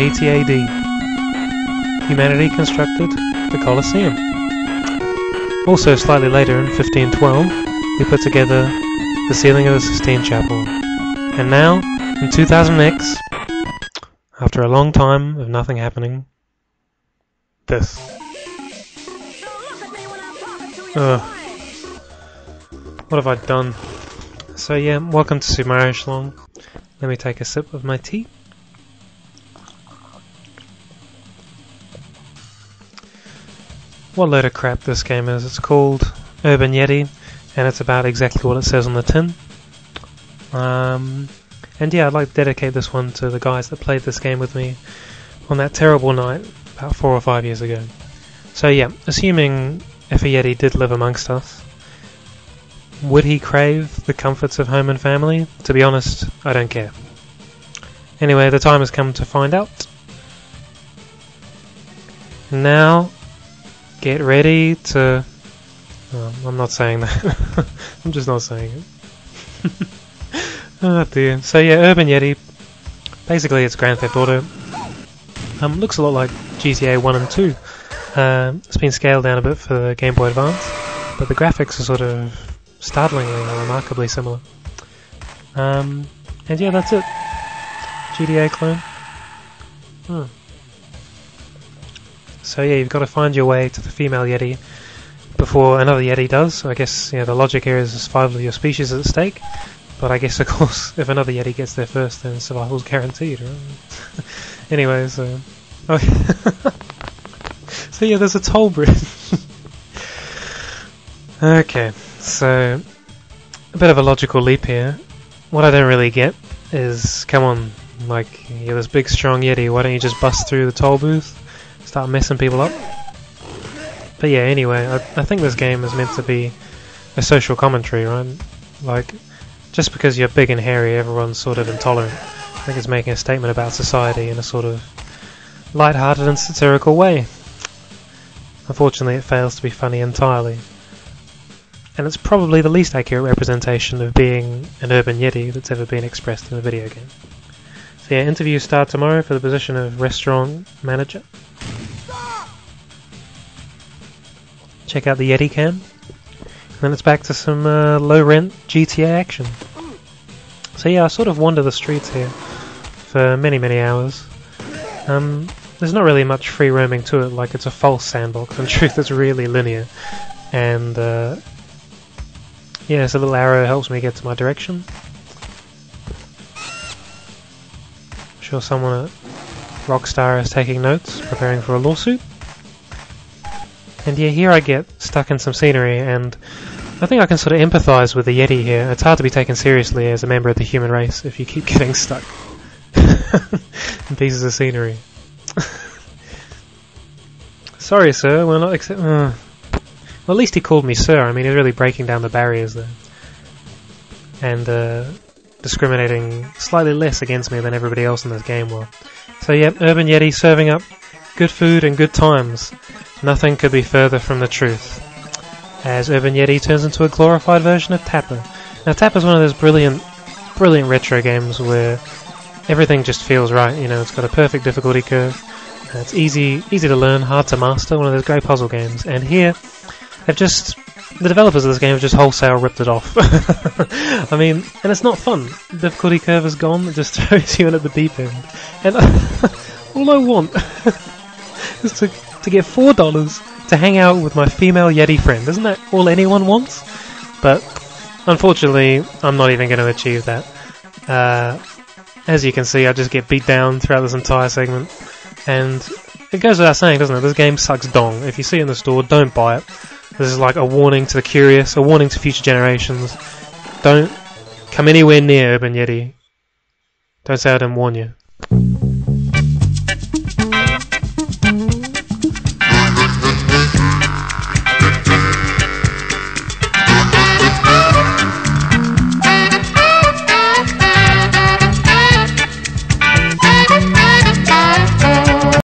80 AD. Humanity constructed the Colosseum. Also slightly later, in 1512, we put together the ceiling of the Sistine Chapel. And now, in 2000X, after a long time of nothing happening, this. What have I done? So yeah, welcome to Super Mario Schlong. Let me take a sip of my tea. What load of crap this game is. It's called Urban Yeti, and it's about exactly what it says on the tin. And yeah, I'd like to dedicate this one to the guys that played this game with me on that terrible night about 4 or 5 years ago. So yeah, assuming if a Yeti did live amongst us, would he crave the comforts of home and family? To be honest, I don't care. Anyway, the time has come to find out. Now, get ready to... Oh, I'm not saying that. I'm just not saying it. Oh dear. So yeah, Urban Yeti. Basically it's Grand Theft Auto. Looks a lot like GTA 1 and 2. It's been scaled down a bit for the Game Boy Advance, but the graphics are sort of startlingly or remarkably similar. And yeah, that's it. GTA clone. So yeah, you've got to find your way to the female Yeti before another Yeti does. So I guess the logic here is survival of your species is at stake. But I guess of course if another Yeti gets there first, then survival's guaranteed, right? Anyway, so so yeah, there's a toll bridge. Okay, so a bit of a logical leap here. What I don't really get is, come on, like, you're this big strong Yeti, why don't you just bust through the toll booth, start messing people up? But yeah, anyway, I think this game is meant to be a social commentary, right? Like, just because you're big and hairy, everyone's sort of intolerant. I think it's making a statement about society in a sort of light-hearted and satirical way. Unfortunately, it fails to be funny entirely. And it's probably the least accurate representation of being an urban Yeti that's ever been expressed in a video game. So yeah, interviews start tomorrow for the position of restaurant manager. Check out the Yeti cam. And then it's back to some low-rent GTA action. So yeah, I sort of wander the streets here for many, many hours. There's not really much free roaming to it, like it's a false sandbox. In truth, it's really linear. And yeah, so a little arrow helps me get to my direction. I'm sure someone at Rockstar is taking notes, preparing for a lawsuit. And yeah, here I get stuck in some scenery, and I think I can sort of empathise with the Yeti here. It's hard to be taken seriously as a member of the human race if you keep getting stuck in pieces of scenery. Sorry, sir, we're not accept. Well, at least he called me sir. I mean, he's really breaking down the barriers there. And discriminating slightly less against me than everybody else in this game will. So yeah, Urban Yeti serving up good food and good times. Nothing could be further from the truth. As Urban Yeti turns into a glorified version of Tapper. Now Tapper's one of those brilliant retro games where everything just feels right, it's got a perfect difficulty curve. It's easy to learn, hard to master, one of those great puzzle games. And here, the developers of this game have just wholesale ripped it off. I mean, and it's not fun. The difficulty curve is gone, it just throws you in at the deep end. And all I want is to get $4 to hang out with my female Yeti friend. Isn't that all anyone wants? But unfortunately, I'm not even going to achieve that. As you can see, I just get beat down throughout this entire segment. And it goes without saying, doesn't it? This game sucks dong. If you see it in the store, don't buy it. This is like a warning to the curious, a warning to future generations. Don't come anywhere near Urban Yeti. Don't say I didn't warn you.